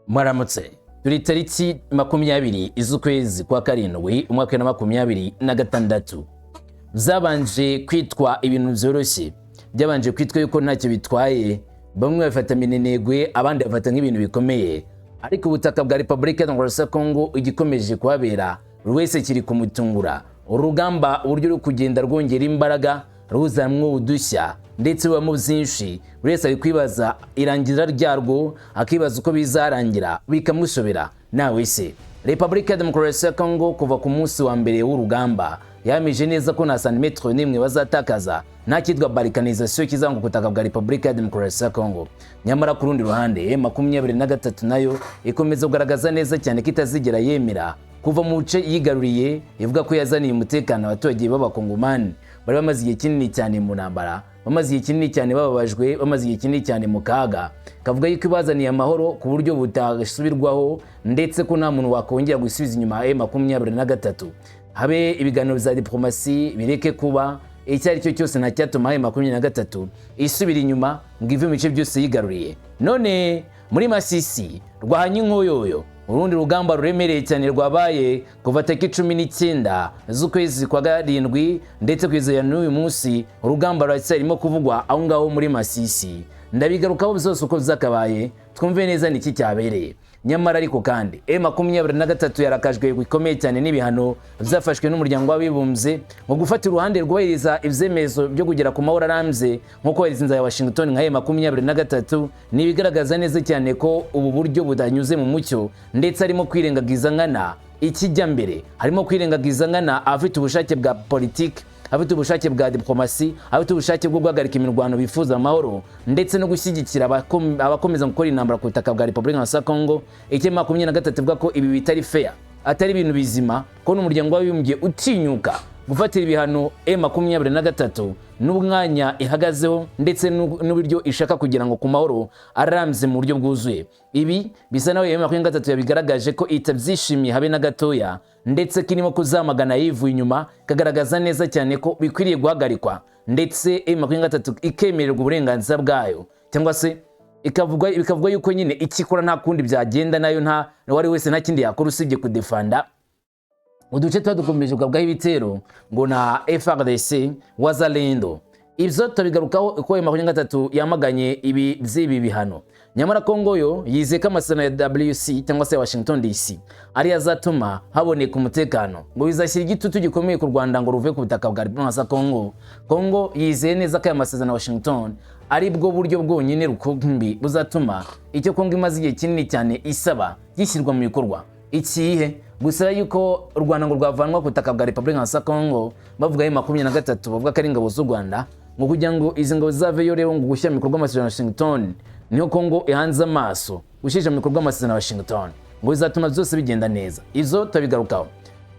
Mwaramutse turi tariki 20 iz'ukwezi kwa karindwi umwaka wa 2026 zabanje kwitwa ibintu byoroshye byabanje kwitwa yuko ntacyo bitwaye bamwe bafata minenegwe abandi bafata nk'ibintu bikomeye ariko ubutaka bwa Republika Demokarasi Congo igikomeje kuhabera wese kiri kumutungura urugamba uburyo rwo kugenda rwongera imbaraga ruzamwe udushya ndetse wa muzinshi wese ari kwibaza irangira ryarwo akibaza uko bizarangira bikamushobera nawe se Republika Demokarasi Congo kuva ku munsi wa mbere w'urugamba yamije neza ko na santimetro nimwe bazatakaza nta kitwa balkanization kizango kutaka bwa Republika Demokarasi Congo. Nyamara ku rundi ruhande M23 nayo ikomeza kugaragaza neza cyane kitazigera yemera kuva mu bice yigaruriye ivuga ko yazaniye umutekano abaturage b'abakongomani bari bamaze igihe kinini cyane mu ntambara, bamaze igihe kinini cyane bababajwe, bamaze igihe kinini cyane mu kaga, kavuga yuko ibazaniye amahoro ku buryo butasubirwaho ndetse ko nta muntu wakongera gusubiza inyuma M23. Habe ibiganiro bya diplomasi bireke kuba icyari cyo cyose nta cyatuma M23 isubira inyuma ngo ive mu bice byose yigaruriye. None muri Masisi rwahanye inkoyoyo urundi rugamba ruremereye cyane rwabaye kuva tariki 19 z'ukwezi kwa karindwi ndetse kwizera n'uyu munsi urugamba ruracyarimo kuvugwa aho ngaho muri Masisi. Ndabigarukaho byose uko zakabaye twumve neza niki cyabereye. Nyamara ariko kandi M23 yarakajwe gukomeye cyane n'ibihano byafashwe n'umuryango w'abibumbye ngo gufata uruhande rwubahiriza ivyemezo byo kugera ku mahoro arambye nkuko warizinza ya Washington nka M23 nibigaragaza neza cyane ko ubu buryo budanyuze mu mucyo ndetse arimo kwirengagiza nkana ikijya mbere, harimo kwirengagiza nkana afite ubushake bwa politiki, afite ubushake bwa diplomasi, afite ubushake bwo guhagarika imirwano bifuza amahoro ndetse no gushyigikira abakomeza gukora intambara ku butaka bwa Republika ya Congo. M23 ivuga ko ibi bitari fair, atari ibintu bizima, ko n'umuryango w'abibumbye utinyuka gufatira ibihano M23 n'ubwanya ihagazeho ndetse n'uburyo ishaka kugira ngo ku mahoro arambye mu buryo bwuzuye. Ibi bisa nawe M23 yabigaragaje ko itabyishimiye habe na gatoya ndetse kirimo kuzamagana yivuye inyuma, kagaragaza neza cyane ko bikwiriye guhagarikwa ndetse M23 ikemererwa uburenganzira bwayo, cyangwa se bikavuga yuko nyine ikikora nta kundi byagenda, nayo nta wari wese nta kindi yakora usibye kudefanda uduce twadukomeje bwabwaho ibitero ngo na FARDC Wazalendo. Ibyo tubigarukaho uko M23 yamaganye ibi bihano. Nyamara Congo yo yizeye ko amasezerano ya WC cyangwa se Washington DC ari azatuma haboneka umutekano ngo bizashyira igitutu gikomeye ku Rwanda ngo ruve ku butaka bwa Republika ya Congo. Congo yizeye neza ko aya masezerano ya Washington ari bwo buryo bwonyine rukumbi buzatuma icyo Congo imaze igihe kinini cyane isaba gishyirwa mu bikorwa. Ikihe gusa yuko u Rwanda ngo rwavanwa ku butaka bwa Republika ya Congo, bavuga M23 bavuga ko ari ingabo z'u Rwanda ngo kugira ngo izi ngabo zaveyo rero ngo gushyira mu bikorwa amasezerano ya Washington, niyo Congo ihanze amaso gushyira mu bikorwa amasezerano ya Washington ngo bizatuma byose bigenda neza. Izo tabigarukaho.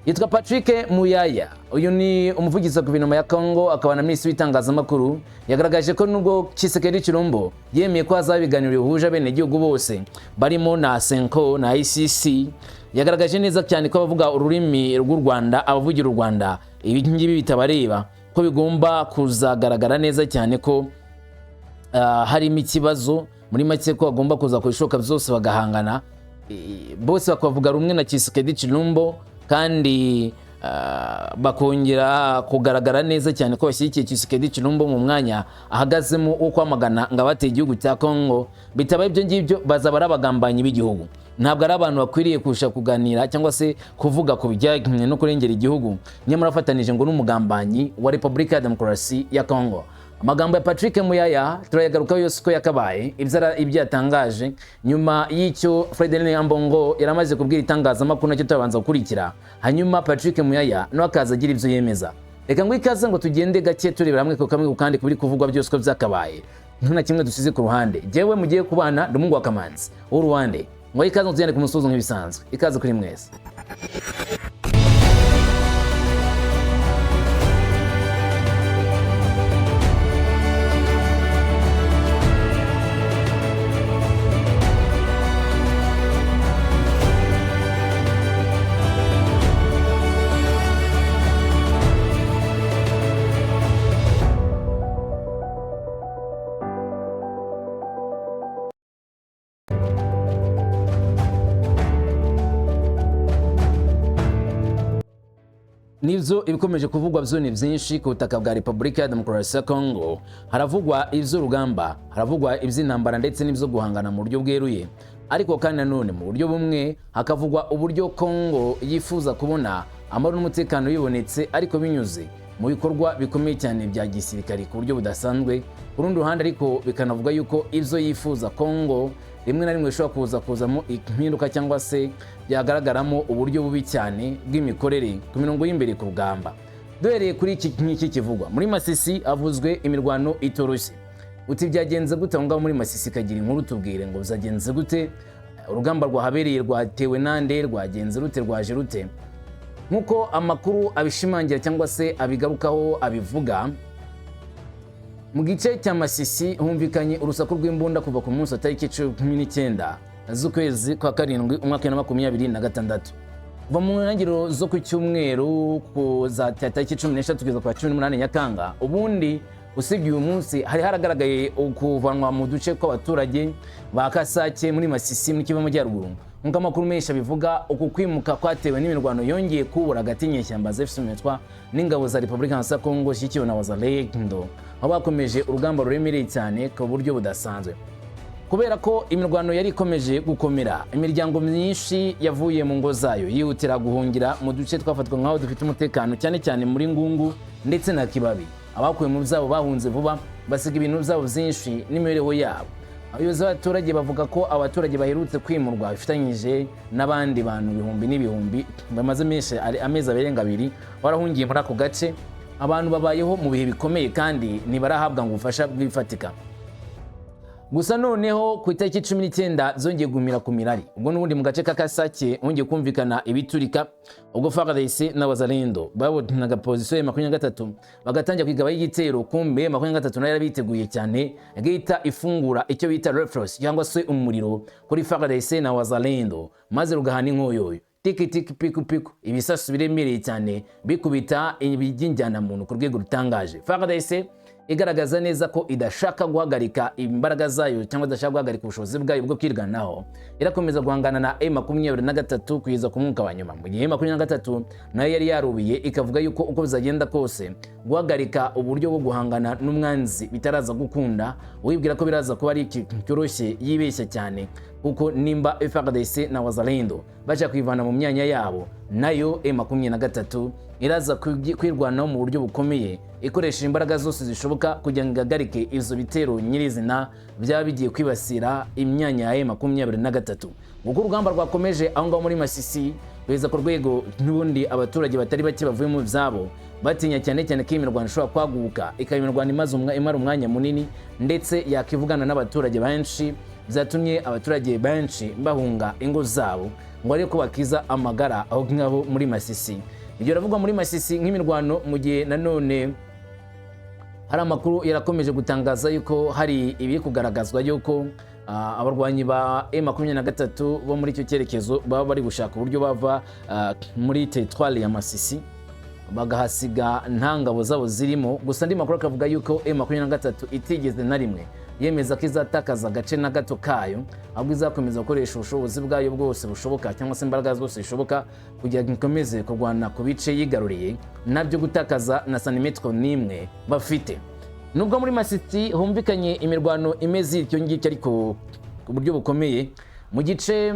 Yitwa Patrick Muyaya, uyu ni umuvugizi wa guverinoma ya Congo akaba na minisitiri w'itangazamakuru, yagaragaje ko nubwo Tshisekedi Chilombo yemeye ko hazaba ibiganiro bihuje bene igihugu bose barimo na Senko na ICC, yagaragaje neza cyane ko abavuga ururimi rw'u Rwanda, abavugira u Rwanda ibi ngibi bitabareba, ko bigomba kuzagaragara neza cyane ko harimo ikibazo muri make ko bagomba kuza kubishoka byose bagahangana bose bakavuga rumwe na Tshisekedi Chilombo kandi bakongera kugaragara neza cyane ko bashyigikiye Tshisekedi Chilombo mu mwanya ahagazemo wo kwamagana ngo abateye igihugu cya Congo. Bitabaye ibyo ngibyo bazaba ari abagambanyi b'igihugu, ntabwo ari abantu bakwiriye kurusha kuganira cyangwa se kuvuga ku bijyanye no kurengera igihugu, nyamara afatanije ngo n'umugambanyi wa Republika ya Demokarasi ya Congo. Amagambo ya Patrick Muyaya turayagarukaho yose ko yakabaye ibyo yatangaje nyuma y'icyo Frederic Ambongo yaramaze kubwira itangazamakuru nacyo turabanza gukurikira, hanyuma Patrick Muyaya no akaza agira ibyo yemeza. Reka ngo ikaze ngo tugende gake turebera hamwe ko kamwe kandi kuri kuvugwa byose ko byakabaye, nta kimwe dusize ku ruhande. Jewe mugiye kubana Rumungu wa Kamanzi w'Uruwande, ngo ikaze tugende ku musozo nk'ibisanzwe. Ikaze kuri mwese. nivyo ibikomeje kuvugwa byo ni byinshi ku butaka bwa Repubulika ya Demokarasi ya Congo. Haravugwa ivy'urugamba, haravugwa ivy'intambara ndetse n'ivyo guhangana mu buryo bweruye, ariko kandi nanone mu buryo bumwe hakavugwa uburyo Congo yifuza kubona amahoro n'umutekano bibonetse, ariko binyuze mu bikorwa bikomeye cyane bya gisirikare ku buryo budasanzwe. Ku rundi ruhande ariko bikanavuga yuko ivyo yifuza Congo rimwe na rimwe bishobora kuzamo impinduka cyangwa se byagaragaramo uburyo bubi cyane bw'imikorere ku mirongo y'imbere ku rugamba. Duhereye kuri iki kivugwa muri Masisi, havuzwe imirwano itoroshye. Uti byagenze gute ngaho muri Masisi? Kagira inkuru tubwire ngo byagenze gute, urugamba rwahabereye rwatewe nande, rwagenze rute, rwaje rute? Nkuko amakuru abishimangira cyangwa se abigarukaho abivuga, mu gice cya Masisi humvikanye urusaku rw'imbunda kuva ku munsi wa tariki 19 z'ukwezi kwa karindwi umwaka wa 2026. Kuva mu ntangiriro zo ku cyumweru za tariki 13 kugeza ku 18 Nyakanga, ubundi usibye uyu munsi hari haragaragaye ukuvanwa mu duce kw'abaturage ba Kasake muri Masisi mu Kivu Amajyaruguru. Nkuko amakuru menshi bivuga, uku kwimuka kwatewe n'imirwano yongeye kubura hagati y'inyeshyamba z'FCM n'ingabo za Repubulika ya Congo shyikiwe na Wazalendo, aho bakomeje urugamba ruremereye cyane ku buryo budasanzwe. Kubera ko imirwano yari ikomeje gukomera, imiryango myinshi yavuye mu ngo zayo yihutira guhungira mu duce twafatwa nk'aho dufite umutekano, cyane cyane muri Ngungu ndetse na Kibabi. Abakuye mu byabo bahunze vuba, basiga ibintu byabo byinshi n'imibereho yabo. Abayobozi b'abaturage bavuga ko abaturage baherutse kwimurwa bifitanyije n'abandi bantu ibihumbi n'ibihumbi bamaze amezi arenga 2 barahungiye muri ako gace. Abantu babayeho mu bihe bikomeye kandi ntibarahabwa ngo ubufasha bw'ifatika. Gusa noneho ku itariki 19 zongeye gumira ku mirari, ubwo n'ubundi mu gace ka Kasake hongeye kumvikana ibiturika, ubwo FARDC na Wazalendo babonaga position ya 23 bagatangira kwigaba y'igitero. Kumbe 23 nayo yarabiteguye cyane, yagita ifungura icyo bita refrost cyangwa se umuriro kuri FARDC na Wazalendo, maze rugahana inkoyoyo tiki tiki piku piku, ibisasu biremereye cyane bikubita ibijinjyana muntu ku rwego rutangaje. FARDC igaragaza neza ko idashaka guhagarika imbaraga zayo cyangwa idashaka guhagarika ubushobozi bwayo bwo kwirwanaho, irakomeza guhangana na M23 kugeza ku mwuka wa nyuma. Mu gihe M23 nayo yari yarubiye ikavuga yuko uko bizagenda kose guhagarika uburyo bwo guhangana n'umwanzi bitaraza gukunda, wibwira ko biraza kuba ari cyoroshye, yibeshya cyane, kuko nimba FARDC na Wazalendo baje kwivana mu myanya yabo, nayo M23 iraza kwirwanaho mu buryo bukomeye, ikoresha imbaraga zose zishoboka kugira ngo ihagarike izo bitero nyirizina byaba bigiye kwibasira imyanya ya M23. Ubwo urugamba rwakomeje aho ngaho muri Masisi kugeza ku rwego n'ubundi abaturage batari bake bavuye mu byabo batinya cyane cyane ko imirwano ishobora kwaguka ikaba imirwano imara umwanya munini, ndetse yakivugana n'abaturage benshi, byatumye abaturage benshi bahunga ingo zabo ngo ariko bakiza amagara aho ngaho muri Masisi. Ibyo ravugwa muri Masisi nk'imirwano, mu gihe nanone hari amakuru yarakomeje gutangaza yuko hari ibiri kugaragazwa yuko abarwanyi ba M23 bo muri icyo cyerekezo baba bari gushaka uburyo bava muri territoire ya Masisi bagahasiga nta ngabo zabo zirimo. Gusa ndi makuru akavuga yuko M23 itigeze na rimwe yemeza ko izatakaza agace na gato kayo, ahubwo izakomeza gukoresha ubushobozi bwayo bwose bushoboka cyangwa se imbaraga zose zishoboka kugira ngo ikomeze kurwana ku bice yigaruriye, nabyo gutakaza na santimetero n'imwe bafite. Nubwo muri Masisi humvikanye imirwano imeze ityo ngicyo ariko ku buryo bukomeye, mu gice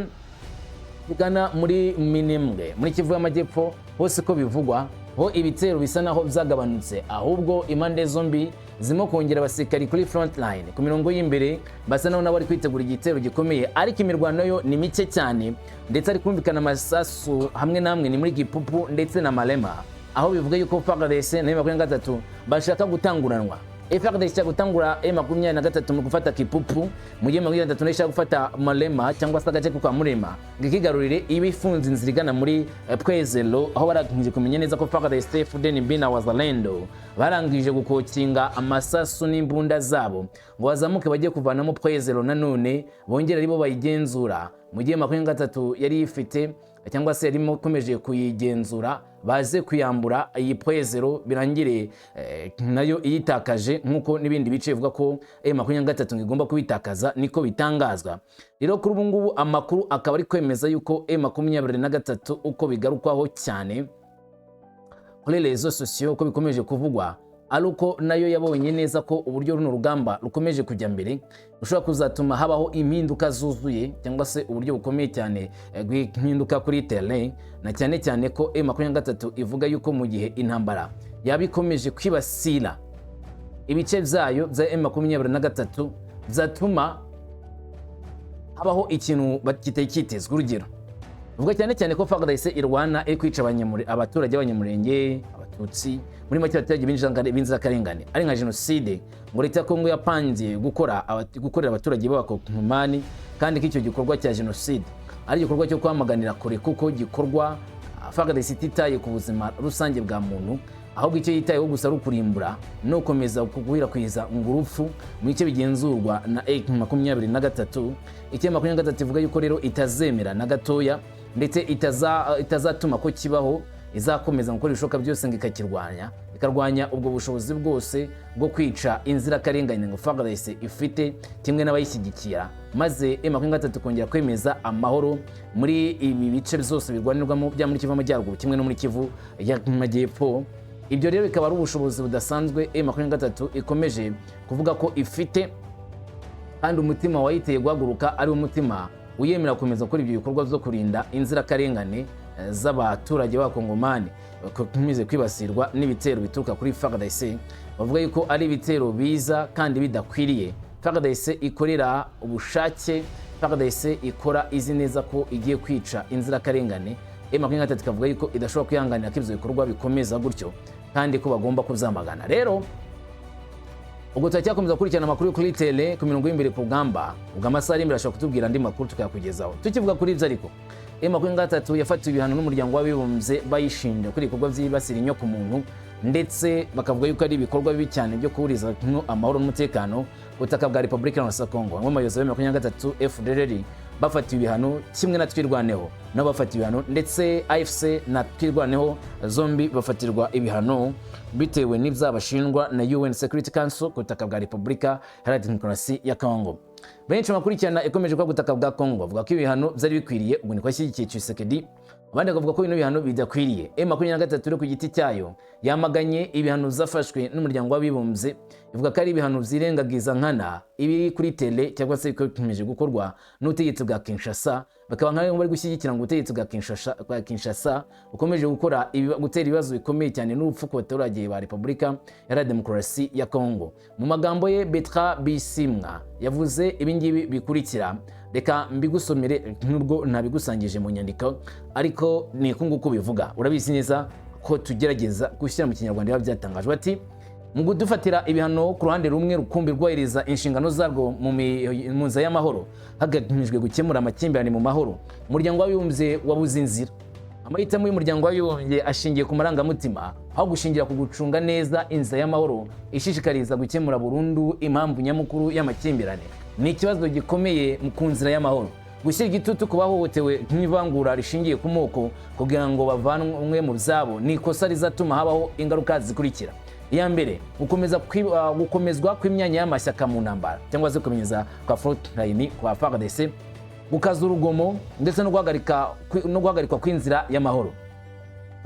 bigana muri Minembwe muri Kivu y'Amajyepfo hose ko bivugwa ho ibitero bisa naho byagabanutse, ahubwo impande zombi zimo kongera abasirikari kuri front line ku mirongo y'imbere, basa naho nabari kwitegura igitero gikomeye, ariko imirwano yo ni mike cyane, ndetse ari kumvikana amasasu hamwe namwe ni muri Gipupu ndetse na Malema, aho bivuga yuko FARDC na M23 bashaka gutanguranwa. FARDC cya gutangura M23 mu gufata Kipupu, mu gihe M23 ishaka gufata Malema cyangwa se agace kwa Murema ngikigarurire ibifunze inzira igana muri Pwezelo, aho barangije kumenya neza ko FARDC, FDNB na Wazalendo barangije gukokinga amasasu n'imbunda zabo ngo bazamuke bagiye kuvanamo Pwezelo, nanone bongera aribo bayigenzura, mu gihe M23 yari ifite cyangwa se yarimo komeje kuyigenzura baze kuyambura iyi Pwezelo birangire nayo iyitakaje, nkuko nibindi bice bivuga ko M23 igomba kubitakaza niko bitangazwa. Rero kuri ubu ngubu amakuru akaba ari kwemeza yuko M23 uko bigarukwaho cyane kuri rezo sosiyo ko bikomeje kuvugwa ari uko nayo yabonye neza ko uburyo runo rugamba rukomeje kujya mbere rushobora kuzatuma habaho impinduka zuzuye cyangwa se uburyo bukomeye cyane bw'impinduka kuri terrain, na cyane cyane ko M23 ivuga yuko mu gihe intambara yaba ikomeje kwibasira ibice byayo bya M23 zatuma habaho ikintu kitari kitezwe. Urugero uvuga cyane cyane ko FARDC irwana iri kwica abaturage b'abanyamurenge, abatutsi, muri make abaturage b'inzirakarengane ari nka jenoside ngo leta ya Kongo yapangiye gukorera abaturage b'abakongomani, kandi ko icyo gikorwa cya jenoside ari igikorwa cyo kwamaganira kure kuko gikorwa FARDC ititaye ku buzima rusange bwa muntu, ahubwo icyo yitayeho gusa ari ukurimbura no gukomeza guhwirakwiza urupfu mu bice bigenzurwa na M23. M23 ivuga yuko rero itazemera na gatoya ndetse itazatuma ko kibaho, izakomeza gukora ibishoboka byose ngo ikarwanya ubwo bushobozi bwose bwo kwica inzirakarengane ngo FARDC ifite kimwe n'abayishyigikira, maze M23 kongera kwemeza amahoro muri ibi bice byose birwanirwamo bya muri Kivu Amajyaruguru kimwe no muri Kivu y'Amajyepfo. Ibyo rero bikaba ari ubushobozi budasanzwe M23 ikomeje kuvuga ko ifite, kandi umutima wayiteye guhaguruka ari umutima uyemera gukomeza gukora ibyo bikorwa byo kurinda inzirakarengane z'abaturage b'abakongomani bakomeze kwibasirwa n'ibitero bituruka kuri FARDC. Bavuga yuko ari ibitero biza kandi bidakwiriye. FARDC ikorera ubushake, FARDC ikora izi neza ko igiye kwica inzirakarengane. M23 ikavuga yuko idashobora kwihanganira ko ibyo bikorwa bikomeza gutyo kandi ko bagomba kuzamagana. Rero ubwo turacyakomeza gukurikirana amakuru kuri tele ku mirongo y'imbere ku rugamba, ubwo amasaha ari imbere ashobora kutubwira andi makuru tukayakugezaho. Tukivuga kuri ibyo ariko M23 yafatiwe ibihano n'umuryango w'abibumbye bayishinja kuri ibikorwa byibasira inyoko muntu, ndetse bakavuga yuko ari ibikorwa bibi cyane byo kuburiza amahoro n'umutekano ubutaka bwa Repubulika ya Kongo. Bamwe mu bayobozi ba M23 FDLR bafatiwe ibihano kimwe na Twirwaneho nabo bafatiwe ibihano, ndetse AFC na Twirwaneho zombi bafatirwa ibihano bitewe n'ibyabashinjwa na UN Security Council ku butaka bwa Repubulika Iharanira Demokarasi ya Kongo. Benshi bakurikirana ikomeje kwa butaka bwa Kongo bavuga ko ibihano byari bikwiriye, ubwo ni kwashyigikiye Tshisekedi, abandi bakavuga ko bino bihano bidakwiriye. M23 ku giti cyayo yamaganye ibihano zafashwe n'umuryango w'abibumbye, ivuga ko ari ibihano byirengagiza nkana ibiri kuri tele cyangwa se bikomeje gukorwa n'ubutegetsi bwa Kinshasa, bakaba nk'aho bari gushyigikira ngo ubutegetsi bwa Kinshasa ukomeje gutera ibibazo bikomeye cyane n'urupfu ku baturage ba Repubulika Iharanira Demokarasi ya Kongo. Mu magambo ye Bertrand Bisimwa yavuze ibingibi bikurikira, reka mbigusomere nubwo ntabigusangije mu nyandiko, ariko ni nguko bivuga. Urabizi neza ko tugerageza gushyira mu Kinyarwanda biba byatangajwe. Ati mu gudufatira ibihano ku ruhande rumwe rukumbi rwubahiriza inshingano zarwo mu nzira y'amahoro hagamijwe gukemura amakimbirane mu mahoro, umuryango w'abibumbye wabuze inzira. Amahitamo y'umuryango w'abibumbye ashingiye ku marangamutima aho gushingira ku gucunga neza inzira y'amahoro ishishikariza gukemura burundu impamvu nyamukuru y'amakimbirane. Ni ikibazo gikomeye ku nzira y'amahoro. Gushyira igitutu ku bahohotewe nk'ivangura rishingiye ku moko kugira ngo bavanwe mu byabo ni ikosa rizatuma habaho ingaruka zikurikira. Iya mbere, gukomezwa kw'imyanya y'amashyaka mu ntambara cyangwa se kumenyeza kwa frontline kwa FARDC, gukaza urugomo ndetse no guhagarikwa kw'inzira y'amahoro.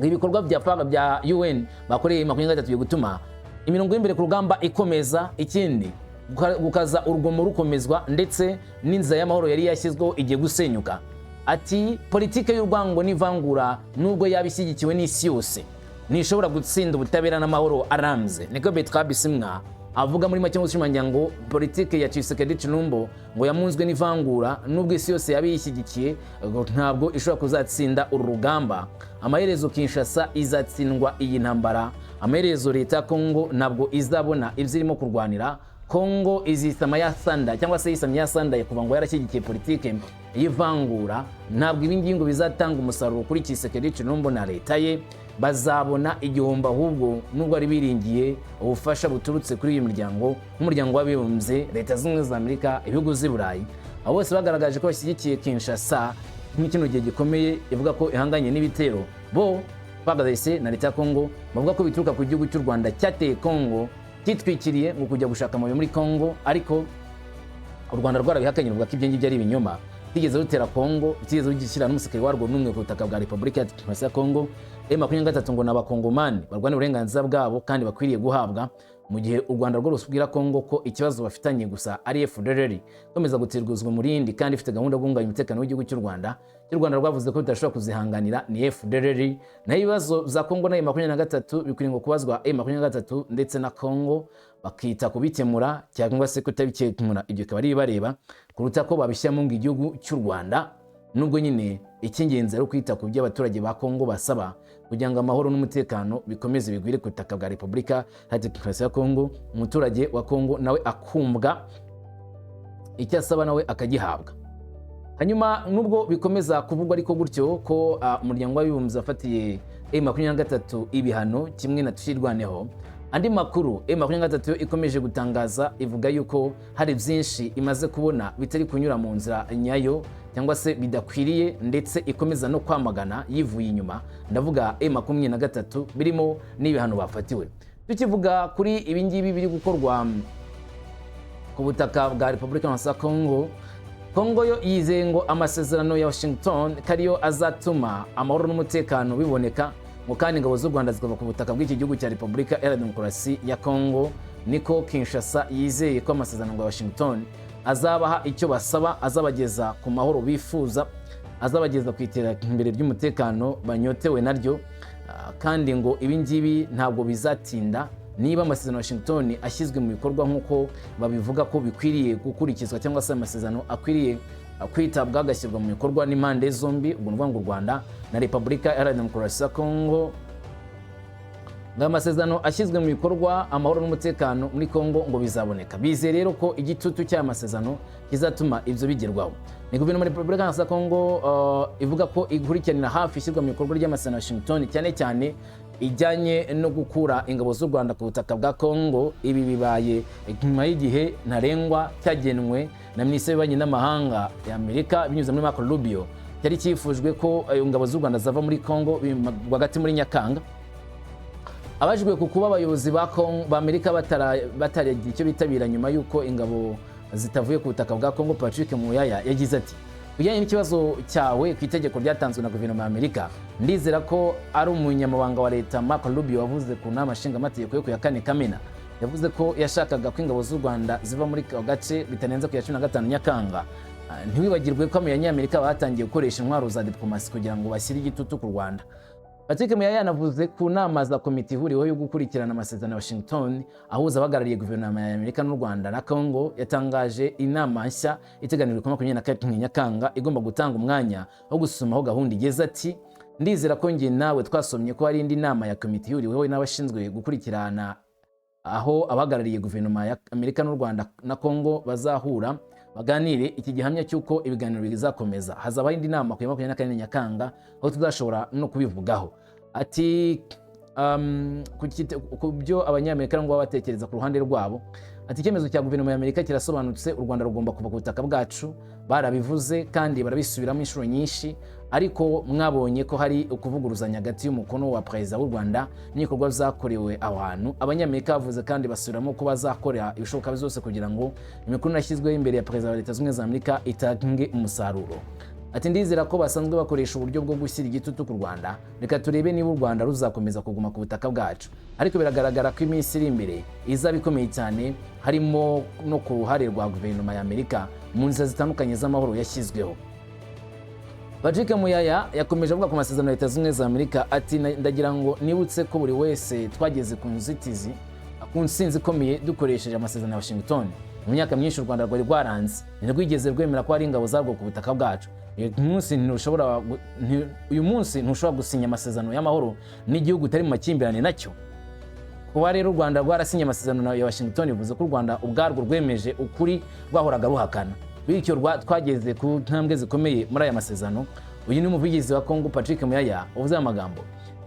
Ibikorwa bya UN bakoreye M23 byo gutuma imirongo y'imbere ku rugamba ikomeza. Ikindi, gukaza urugomo rukomezwa ndetse n'inzira y'amahoro yari yashyizweho igiye gusenyuka. Ati politike y'urwango n'ivangura nubwo yabishyigikiwe n'isi yose nishobora gutsinda ubutabera n'amahoro arambye. Niko Bertrand Bisimwa avuga muri make mushimangira ngo politike ya Tshisekedi Tshilombo ngo yamunzwe n'ivangura nubwo isi yose yabishyigikiye ntabwo ishobora kuzatsinda uru rugamba. Amaherezo Kinshasa izatsindwa iyi ntambara, amaherezo leta ya Kongo ntabwo izabona ibyirimo kurwanira. Kongo izisama yasanda cyangwa se yisamye yasanda kuva ngo yarashyigikiye politike y'ivangura. Ntabwo ibingibi ngo bizatanga umusaruro kuri Tshisekedi Tshilombo na leta ye, bazabona igihombo ahubwo nubwo ari biringiye ubufasha buturutse kuri uyu muryango nk'umuryango w'abibumbye, leta z'ubumwe za Amerika, ibihugu z'i Burayi. Abo bose bagaragaje ko bashyigikiye Kinshasa nk'ikino gihe gikomeye, ivuga ko ihanganye n'ibitero. Bo FARDC na leta ya Kongo bavuga ko bituruka ku gihugu cy'u Rwanda cyateye Kongo kitwikiriye ngo kujya gushaka amabuye muri Kongo, ariko u Rwanda rwarabihakanye ruvuga ko ibyo ngibyo ari ibinyoma. rutigeze rutera Kongo, rutigeze rugishyira n'umusirikare warwo n'umwe ku butaka bwa Repubulika ya Demokarasi ya Kongo. M23 ngo n'abakongomani barwanira uburenganzira bwabo kandi bakwiriye guhabwa, mu gihe u Rwanda rwo rusubwira Kongo ko ikibazo bafitanye gusa ari FDLR komeza gutirwuzwa murindi kandi ifite gahunda yo guhungabanya umutekano w'igihugu cy'u Rwanda. Cy'u Rwanda rwavuze ko bitashobora kuzihanganira ni FDLR. Naho ibibazo za Kongo na M23 bikwiriye ngo kubazwa M23 ndetse na Kongo bakita kubikemura cyangwa se kutabikemura, ibyo bikaba ari bibareba kuruta ko babishyira mu igihugu cy'u Rwanda. Nubwo nyine icy'ingenzi ari kwita ku byo abaturage ba Kongo basaba kugira ngo amahoro n'umutekano bikomeze bigwire ku butaka bwa Repubulika ya Demokarasi ya Kongo, umuturage wa Kongo nawe akumva icyo asaba nawe akagihabwa. Hanyuma nubwo bikomeza kuvugwa ariko gutyo ko umuryango w'abibumbye wafatiye M23 ibihano kimwe na Twirwaneho, andi makuru M23 ikomeje gutangaza ivuga yuko hari byinshi imaze kubona bitari kunyura mu nzira nyayo cyangwa se bidakwiriye, ndetse ikomeza no kwamagana yivuye inyuma. Ndavuga M23 birimo n'ibihano bafatiwe. Tukivuga kuri ibi ngibi biri gukorwa ku butaka bwa Repubulika ya Kongo, Kongo yo yizeye ngo amasezerano ya Washington kariyo azatuma amahoro n'umutekano biboneka, ngo kandi ingabo z'u Rwanda zikava ku butaka bw'iki gihugu cya Repubulika ya Demokarasi ya Kongo. Niko Kinshasa yizeye ko amasezerano ya Washington azabaha icyo basaba, azabageza ku mahoro bifuza, azabageza ku iterambere ry'umutekano banyotewe naryo, kandi ngo ibi ngibi ntabwo bizatinda niba amasezerano ya Washington ashyizwe mu bikorwa nk'uko babivuga ko bikwiriye gukurikizwa, cyangwa se amasezerano akwiriye kwitabwaho agashyirwa mu bikorwa n'impande zombi, ubwo ni u Rwanda na Repubulika ya Demokarasi ya Kongo. Amasezerano ashyizwe mu bikorwa, amahoro n'umutekano muri Kongo ngo bizaboneka. Bizeye rero ko igitutu cy'amasezerano kizatuma ibyo bigerwaho. Ni guverinoma ya Repubulika ya Kongo ivuga ko igurikiranira hafi ishyirwa mu bikorwa ry'amasezerano ya Washington, cyane cyane ijyanye no gukura ingabo z'u Rwanda ku butaka bwa Kongo. Ibi bibaye nyuma y'igihe ntarengwa cyagenwe na Minisitiri y'Ububanyi n'Amahanga ya Amerika binyuze muri Marco Rubio, cyari cyifujwe ko ingabo z'u Rwanda zava muri Kongo rwagati muri Nyakanga. Abajwe ku kuba abayobozi ba Amerika bataragira icyo bitabira nyuma y'uko ingabo zitavuye ku butaka bwa Kongo, Patrick Muyaya yagize ati, kujyanye n'ikibazo cyawe ku itegeko ryatanzwe na guverinoma ya Amerika, ndizera ko ari umunyamabanga wa leta Marco Rubio wavuze ku nama nshingamategeko yo ku ya 4 Kamena, yavuze ko yashakaga ko ingabo z'u Rwanda ziva muri ako gace bitanenze ku ya 15 Nyakanga. Ntiwibagirwe ko abanyamerika batangiye gukoresha intwaro za diplomasi kugira ngo bashyire igitutu ku Rwanda. Patrick Muyaya yanavuze ku nama za komite ihuriweho yo gukurikirana amasezerano ya Washington ahuza abahagarariye guverinoma ya Amerika n'u Rwanda na Kongo, yatangaje inama nshya iteganijwe ku 24 Nyakanga igomba gutanga umwanya wo gususumaho gahunda igeze. Ati, ndizera ko njye nawe twasomye ko hari indi nama ya komite ihuriweho n'abashinzwe gukurikirana aho abahagarariye guverinoma ya Amerika n'u Rwanda na Kongo bazahura baganire iki gihamya cy'uko ibiganiro bizakomeza. Hazaba indi nama ku 24 Nyakanga aho tuzashobora no kubivugaho. Ati ku byo abanyamerika ngo batekereza ku ruhande rwabo, ati icyemezo cya guverinoma ya Amerika kirasobanutse, u Rwanda rugomba kuva ku butaka bwacu. Barabivuze kandi barabisubiramo inshuro nyinshi, ariko mwabonye ko hari ukuvuguruzanya hagati y'umukono wa perezida w'u Rwanda n'ibikorwa byakorewe aho hantu. Abanyamerika bavuze kandi basubiramo ko bazakora ibishoboka byose kugira ngo imikono yashyizweho imbere ya perezida wa Leta Zunze Ubumwe za Amerika itange umusaruro. Ati, ndizera ko basanzwe bakoresha uburyo bwo gushyira igitutu ku Rwanda, reka turebe niba u Rwanda ruzakomeza kuguma ku butaka bwacu. Ariko biragaragara ko iminsi iri imbere izaba ikomeye cyane, harimo no ku ruhare rwa guverinoma ya Amerika mu nzira zitandukanye z'amahoro yashyizweho. Patrick Muyaya yakomeje avuga ku masezerano ya Leta Zunze Ubumwe za Amerika. Ati, ndagira ngo nibutse ko buri wese twageze ku nzitizi ku nsinzi ikomeye dukoresheje amasezerano ya Washington. Mu myaka myinshi u Rwanda rwari rwaranze, ntirwigeze rwemera ko hari ingabo zarwo ku butaka bwacu. Uyu munsi ntushobora gusinya amasezerano y'amahoro n'igihugu utari mu makimbirane nacyo. Kuba rero u Rwanda rwarasinye amasezerano ya Washington bivuze ko u Rwanda ubwarwo rwemeje ukuri rwahoraga ruhakana, bityo twageze ku ntambwe zikomeye muri aya masezerano. Uyu ni umuvugizi wa Kongo Patrick Muyaya uvuze amagambo.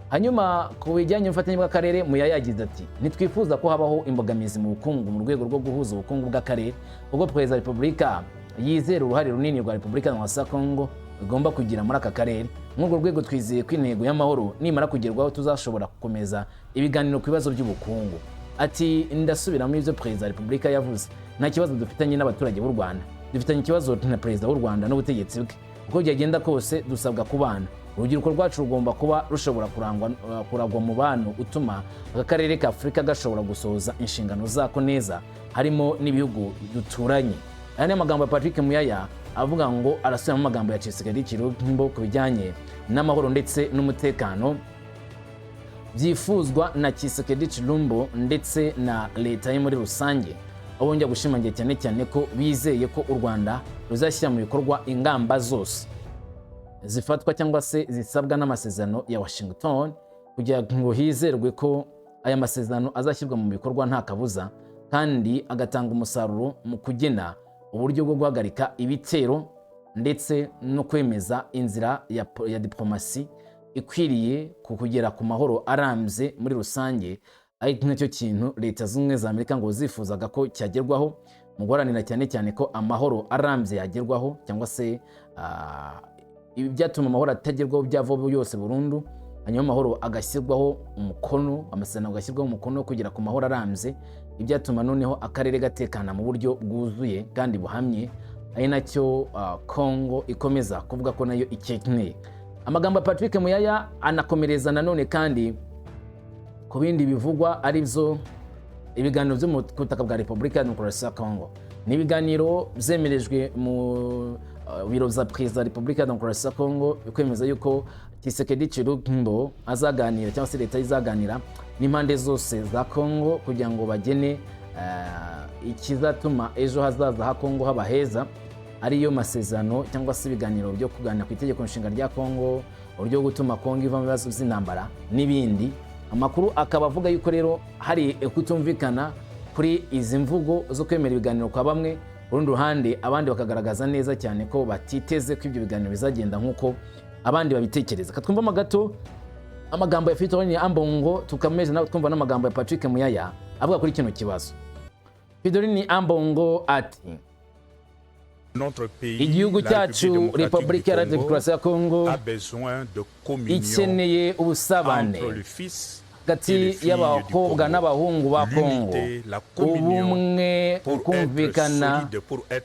Hanyuma ku bijyanye n'ubufatanye bw'akarere, Muyaya yagize ati, ntitwifuza ko habaho imbogamizi mu bukungu mu rwego rwo guhuza ubukungu bw'akarere, ubwo perezida wa Repubulika yizera uruhare runini rwa Repubulika ya Kongo igomba kugira muri aka karere. Muri urwo rwego twizeye ko intego y'amahoro nimara kugerwaho tuzashobora gukomeza ibiganiro ku bibazo by'ubukungu. Ati, ndasubiramo ibyo perezida wa Repubulika yavuze, nta kibazo dufitanye n'abaturage b'u Rwanda. dufitanye ikibazo na perezida w'u Rwanda n'ubutegetsi bwe, uko byagenda kose dusabwa kubana. Urubyiruko rwacu rugomba kuba rushobora kuragwa mu bantu utuma aka karere ka Afurika gashobora gusohoza inshingano zako neza, harimo n'ibihugu duturanye. Aya ni amagambo ya Patrick Muyaya avuga ngo arasubira mu magambo ya Tshisekedi Tshilombo ku bijyanye n'amahoro ndetse n'umutekano byifuzwa na Tshisekedi Tshilombo ndetse na leta ye muri rusange. Abongera gushimangira cyane cyane ko bizeye ko u Rwanda ruzashyira mu bikorwa ingamba zose zifatwa cyangwa se zisabwa n'amasezerano ya Washington kugira ngo hizerwe ko aya masezerano azashyirwa mu bikorwa nta kabuza, kandi agatanga umusaruro mu kugena uburyo bwo guhagarika ibitero ndetse no kwemeza inzira ya diplomasi ikwiriye kugera ku mahoro arambye muri rusange. Ari nacyo kintu leta z'ubumwe za Amerika ngo zifuzaga ko cyagerwaho, mu guharanira cyane cyane ko amahoro arambye yagerwaho, cyangwa se ibyatuma amahoro atagerwaho byavaho yose burundu, hanyuma amahoro agashyirwaho umukono, amasezerano agashyirwaho umukono kugera ku mahoro arambye, ibyatuma noneho akarere gatekana mu buryo bwuzuye kandi buhamye. Ari nacyo Kongo ikomeza kuvuga ko nayo ikeneye. Amagambo ya Patrick Muyaya anakomereza nanone kandi ku bindi bivugwa ari byo ibiganiro byo mu butaka bwa Repubulika ya Demokarasi ya Kongo. Ni ibiganiro byemerejwe mu biro bya Perezida wa Repubulika ya Demokarasi ya Kongo, kwemeza yuko Tshisekedi Tshilombo azaganira cyangwa se leta izaganira n'impande zose za Kongo kugira ngo bagene ikizatuma ejo hazaza ha Kongo haba heza, ariyo masezerano cyangwa se ibiganiro byo kuganira ku itegeko nshinga rya Kongo, uburyo bwo gutuma Kongo iva mu bibazo by'intambara n'ibindi. Amakuru akaba avuga yuko rero hari kutumvikana kuri izi mvugo zo kwemera ibiganiro kwa bamwe, urundi ruhande abandi bakagaragaza neza cyane ko batiteze ko ibyo biganiro bizagenda nk'uko abandi babitekereza. Katwumva gato amagambo ya Fridolin Ambongo, tukameze nawe twumva n'amagambo ya Patrick Muyaya avuga kuri kino kibazo. Fridolin Ambongo ati igihugu cyacu Repubulika ya Demokarasi ya Kongo ikeneye ubusabane hagati y'abakobwa n'abahungu ba Kongo, ubumwe, ukumvikana,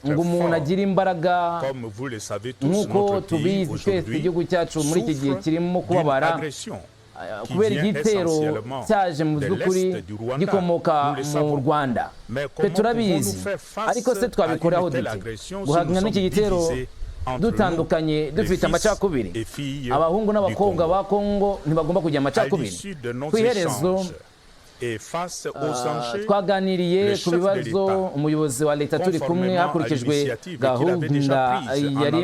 ngo umuntu agire imbaraga. Nk'uko tubizi twese igihugu cyacu muri iki gihe kirimo kubabara kubera igitero cyaje mu by'ukuri gikomoka mu Rwanda, twe turabizi, ariko se twabikoraho dute guhangana n'iki gitero dutandukanye dufite amacakubiri? Abahungu n'abakobwa ba Kongo ntibagomba kugira amacakubiri. Ku iherezo twaganiriye ku bibazo umuyobozi wa leta turi kumwe, hakurikijwe gahunda yari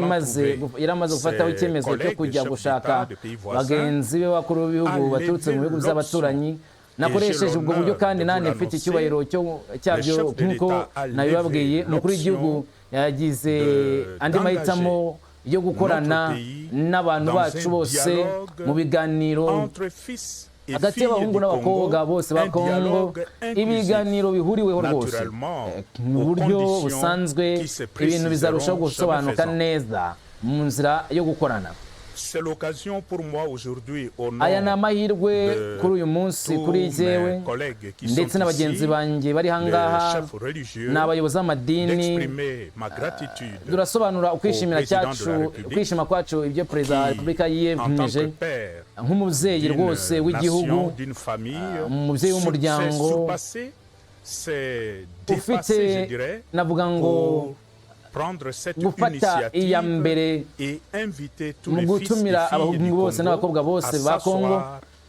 amaze gufataho icyemezo cyo kujya gushaka bagenzi be bakuru b'ibihugu baturutse mu bihugu by'abaturanyi. Nakoresheje ubwo buryo kandi nane mfite icyubahiro cyabyo nk'uko nabibabwiye. Umukuru w'igihugu yagize andi mahitamo yo gukorana n'abantu bacu bose mu biganiro hagati y'abahungu n'abakobwa bose ba Kongo, ibiganiro bihuriweho rwose mu buryo busanzwe, ibintu bizarushaho gusobanuka neza mu nzira yo gukorana. Aya ni amahirwe kuri uyu munsi kuri jyewe ndetse n'abagenzi banjye bari hangaha n'abayobozi b'amadini. Turasobanura ukwishima kwacu ibyo Perezida wa Repubulika yiyemeje nk'umubyeyi rwose w'igihugu, umubyeyi w'umuryango ufite, navuga ngo, gufata iya mbere mu gutumira abahungu bose n'abakobwa bose ba Kongo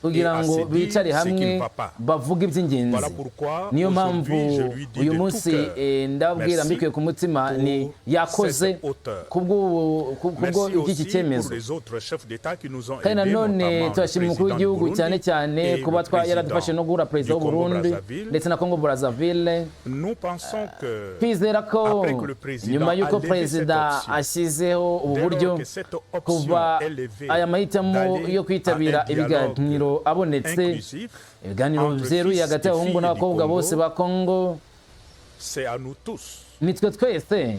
kugira ngo bicare hamwe bavuge iby'ingenzi. Niyo mpamvu uyu munsi ndababwira mbikuye ku mutima ni yakoze kubwo iki cyemezo. Kandi nanone turashima umukuru w'igihugu cyane cyane kuba yaradufashe no guhura perezida w'u Burundi ndetse na Congo Brazzaville. Twizera ko nyuma y'uko perezida ashyizeho ubu buryo, kuva aya mahitamo yo kwitabira ibiganiro abonetse, ibiganiro byeruye hagati y'abahungu n'abakobwa bose ba Kongo, nitwe twese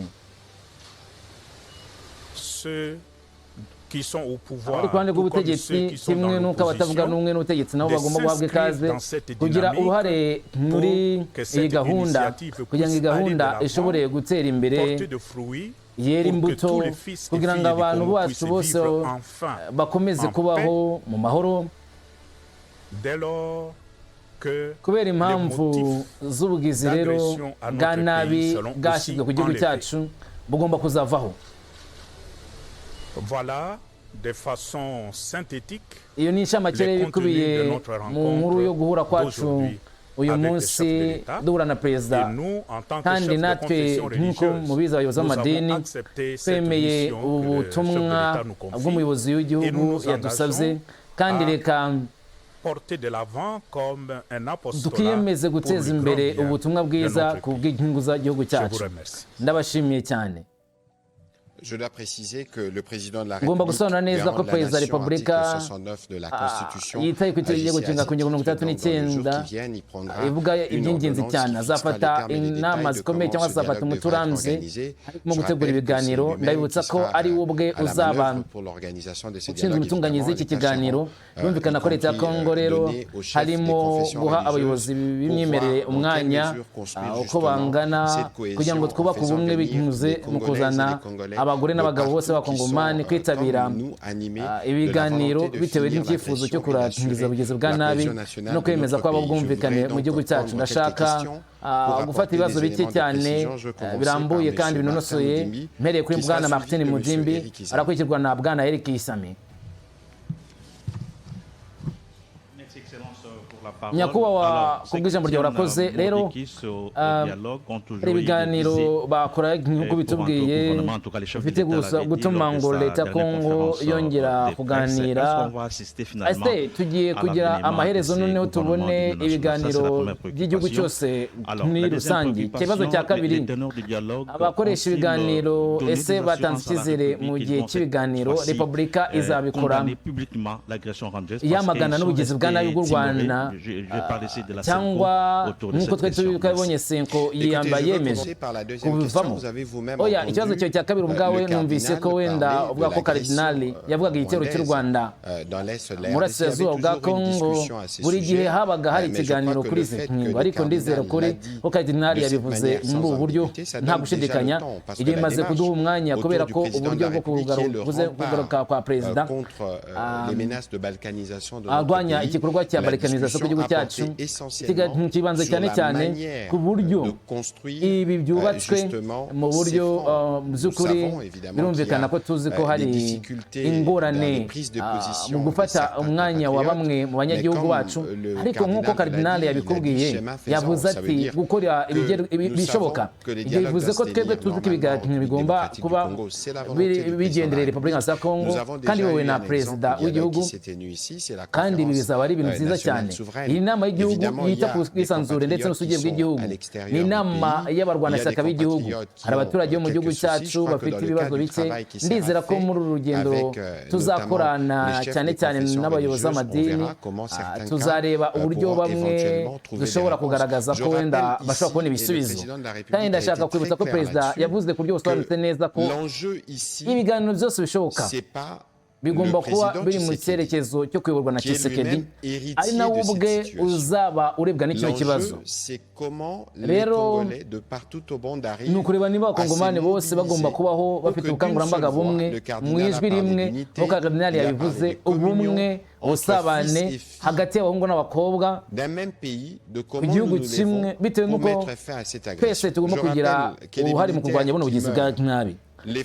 qui sont au abari pouvoir, ku ruhande tout comme rw'ubutegetsi ceux qui sont dans kimwe n'uko abatavuga l'opposition, n'umwe n'ubutegetsi nabo de bagomba guhabwa ikaze s'inscrire dans cette kugira dynamique uruhare muri que iyi cette gahunda initiative kugira ngo iyi puisse aller gahunda de l'avant, ishobore gutera imbere porter de fruits, yera pour que imbuto tous les fils et kugira ngo filles du abantu Congo bacu puissent bose vivre enfin bakomeze en kubaho mu mahoro dès lors que kubera les impamvu motifs z'ubugizi rero d'agression à bwa notre nabi pays seront bwashyizwe aussi ku gihugu enlevés. cyacu bugomba kuzavaho. Voilà, de façon synthétique, Iyo ni inshamake les ibikubiye contenus de notre mu nkuru yo guhura rencontre kwacu d'aujourd'hui uyu avec le munsi chef de l'État. duhura na Et perezida nous, en tant que kandi chefs de natwe confession nk'uko religieuse, mubizi abayobozi nous b'amadini avons accepté cette twemeye mission que le chef de ubutumwa l'État nous confie bw'umuyobozi et nous w'igihugu nous yadusabye engageons kandi à reka porter de l'avant comme un apostolat tukiyemeze pour guteza le grand imbere bien ubutumwa de bwiza notre ku pays. bw'inyungu z'igihugu Je vous cyacu. remercie. Ndabashimiye cyane. Je dois préciser que le président de la Ngomba République, gusobanura neza garant ko de la perezida wa nation, repubulika article 69 de la Constitution, yitaye ku itegeko agissait nshinga à ku ngingo mirongo itandatu ce titre. Donc, dans les jours n'icyenda qui viennent, il prendra ivuga une iby'ingenzi ordonnance cyane qui fixera azafata les termes et les inama détails de zikomeye comment cyangwa ce azafata dialogue devra être umuturanze organisé. arimo Je gutegura rappelle que ibiganiro c'est lui-même ndabibutsa qui ko sera ari we ubwe à la uzaba manœuvre pour l'organisation de ce ushinzwe dialogue. imitunganyirize y'iki Évidemment, kiganiro. les Birumvikana ko leta ya Kongo rero harimo guha abayobozi b'imyemerere umwanya uko bangana kugira ngo twubake ubumwe binyuze mu kuzana abagore n'abagabo bose b'abakongomani kwitabira ibiganiro bitewe n'icyifuzo cyo kurangiza ubugizi bwa nabi no kwemeza ko bwumvikane mu gihugu cyacu. Ndashaka gufata ibibazo bike cyane birambuye kandi binonosoye mpereye kuri bwana Martin Mujimbi arakurikirwa na bwana Eric Isami. Nyakubahwa ku bw'ijambo ryawe urakoze. Rero hari ibiganiro bakora nk'uko bitubwiye bifite gutuma ngo leta ya Kongo yongera kuganira. Ese tugiye kugira amaherezo noneho tubone ibiganiro by'igihugu cyose muri rusange. Ikibazo cya kabiri, abakoresha ibiganiro ese batanze icyizere mu gihe cy'ibiganiro repubulika izabikora yamagana n'ubugizi bwa nabi bw'u Rwanda cyangwa nk'uko twari twabonye Senko yemeje kubivamo? Oya, ikibazo cyawe cya kabiri ubwawe numvise ko wenda uvuga ko Karidinali yavugaga igitero cy'u Rwanda mu burasirazuba bwa Kongo buri gihe habaga hari ikiganiro kuri izi ngingo, ariko ndizera kuri ko Karidinali yabivuze muri ubu buryo nta gushidikanya. Igihe bimaze kuduha umwanya kubera ko uburyo bwo kugaruka kwa perezida arwanya igikorwa cya balkanizasiyo ku gihugu cyacu kibanza cyane cyane ku buryo ibi byubatswe mu buryo by'ukuri birumvikana ko tuzi ko hari ingorane mu gufata umwanya wa bamwe mu banyagihugu bacu, ariko nk'uko Karidinali yabikubwiye yavuze ati gukora ibishoboka. Ibyo bivuze ko twebwe tuzi ko ibiganiro bigomba kuba bigendereye Repubulika ya Kongo kandi wowe na perezida w'igihugu, kandi ibi bizaba ari ibintu byiza cyane. Iyi nama y'igihugu yita ku bwisanzure ndetse n'ubusugire bw'igihugu ni inama y'abarwanashyaka b'igihugu. Hari abaturage bo mu gihugu cyacu bafite ibibazo bike. Ndizera ko muri uru rugendo tuzakorana cyane cyane n'abayobozi b'amadini, tuzareba uburyo bamwe dushobora kugaragaza ko wenda bashobora kubona ibisubizo. Kandi ndashaka kwibutsa ko perezida yavuze ku buryo busobanutse neza ko ibiganiro byose bishoboka bigomba kuba biri mu cyerekezo cyo kuyoborwa na Tshisekedi, ari nawe ubwe uzaba urebwa n'ikino kibazo. Rero ni ukureba niba abakongomani bose bagomba kubaho bafite ubukangurambaga bumwe mu ijwi rimwe, nk'uko Karidinali yabivuze, ubumwe ubusabane hagati y'abahungu n'abakobwa ku gihugu kimwe, bitewe n'uko twese tugomba kugira uruhare mu kurwanya buno bugizi bwa nabi. Hari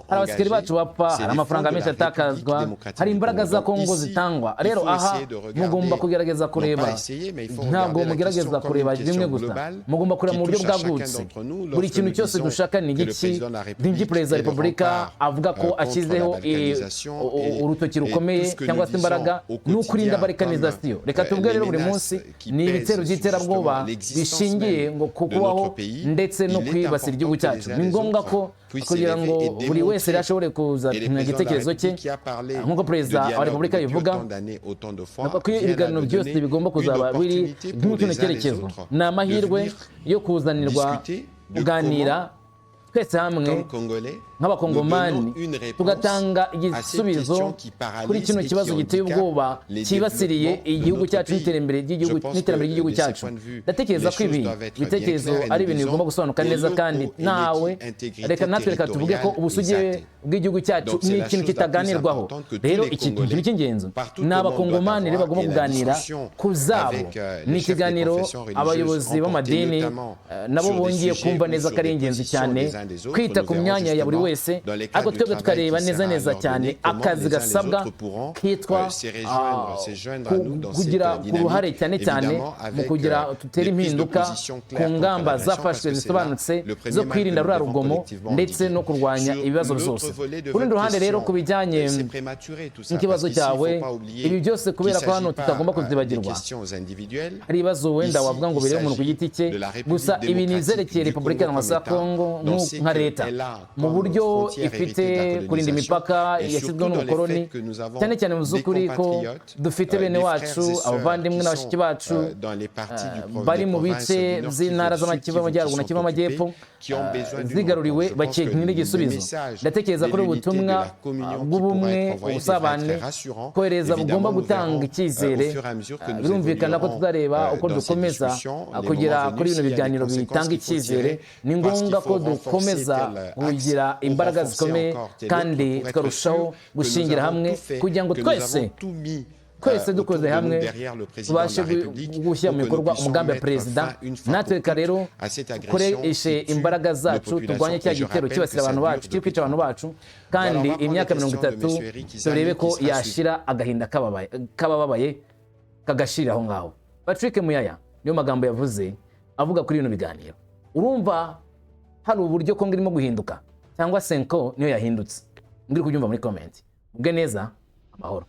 abasirikare bacu bapfa, hari amafaranga menshi atakazwa, hari imbaraga za Kongo zitangwa. Rero aha mugomba kugerageza kureba, ntabwo mugerageza kureba rimwe gusa, mugomba kureba mu buryo bwagutse. Buri kintu cyose dushaka ni igiki. Ndi perezida wa repubulika avuga ko ashyizeho urutoki rukomeye cyangwa se imbaraga ni ukurinda balkanizasiyo. Reka tuvuge rero buri munsi ni ibitero by'iterabwoba bishingiye ngo kubaho ndetse no kwibasira igihugu cyacu. Ni ngombwa ko kugira ngo buri wese ashobore kuza igitekerezo cye nk'uko perezida wa repubulika bivuga, ko ibiganiro byose bigomba kuzaba biri nk'ikino cyerekezo. Ni amahirwe yo kuzanirwa kuganira twese hamwe nk'abakongomani tugatanga igisubizo kuri kino kibazo giteye ubwoba cyibasiriye igihugu cyacu n'iterambere ry'igihugu cyacu. Ndatekereza ko ibi bitekerezo ari ibintu bigomba gusobanuka neza, kandi nawe reka tuvuge ko ubusugire bw'igihugu cyacu ni ikintu kitaganirwaho. Rero ikintu cy'ingenzi ni abakongomani rero bagomba kuganira ku zabo. Ni ikiganiro abayobozi b'amadini nabo bongeye kumva neza ko ari ingenzi cyane kwita ku myanya ya buri wese, ariko twebwe tukareba neza cyane akazi gasabwa kitwa kugira uruhare cyane mu kugira tutera impinduka ku ngamba zafashwe zisobanutse zo kwirinda ruriya rugomo ndetse no kurwanya ibibazo byose. Ku rundi ruhande rero ku bijyanye n'ikibazo cyawe, ibi byose kubera ko hano tutagomba kuzibagirwa, hari ibibazo wenda wavuga ngo bireba umuntu ku giti cye, gusa ibi ni izerekeye Repubulika ya Kongo nka leta mu buryo ifite kurinda imipaka yashyizweho n'ubukoloni, cyane mu by'ukuri ko dufite bene wacu, abavandimwe n'abashiki bacu bari mu bice by'intara z'Amakivu y'Amajyaruguru na Kivu y'Amajyepfo zigaruriwe bakeneye n'igisubizo. Ndatekereza ko ubutumwa bw'ubumwe, ubusabane, kohereza bugomba gutanga icyizere. Birumvikana ko tuzareba uko dukomeza kugera kuri bino biganiro bitanga icyizere. Ni ngombwa ko dukomeza kugira imbaraga zikomeye kandi tukarushaho gushingira hamwe kugira ngo twese dukoze hamwe tubashe gushyira mu bikorwa umugambi wa perezida. Natwe rero dukoreshe imbaraga zacu turwanye cya gitero kibasira abantu bacu, kiri kwica abantu bacu, kandi imyaka 30 turebe ko yashira agahinda kababaye kagashirira aho ngaho. Patrick Muyaya niyo magambo yavuze avuga kuri bino biganiro. Urumva hari uburyo Kongo irimo guhinduka cyangwa Senko niyo yahindutse? Ngiri kubyumva muri comment. Ubwe neza, amahoro.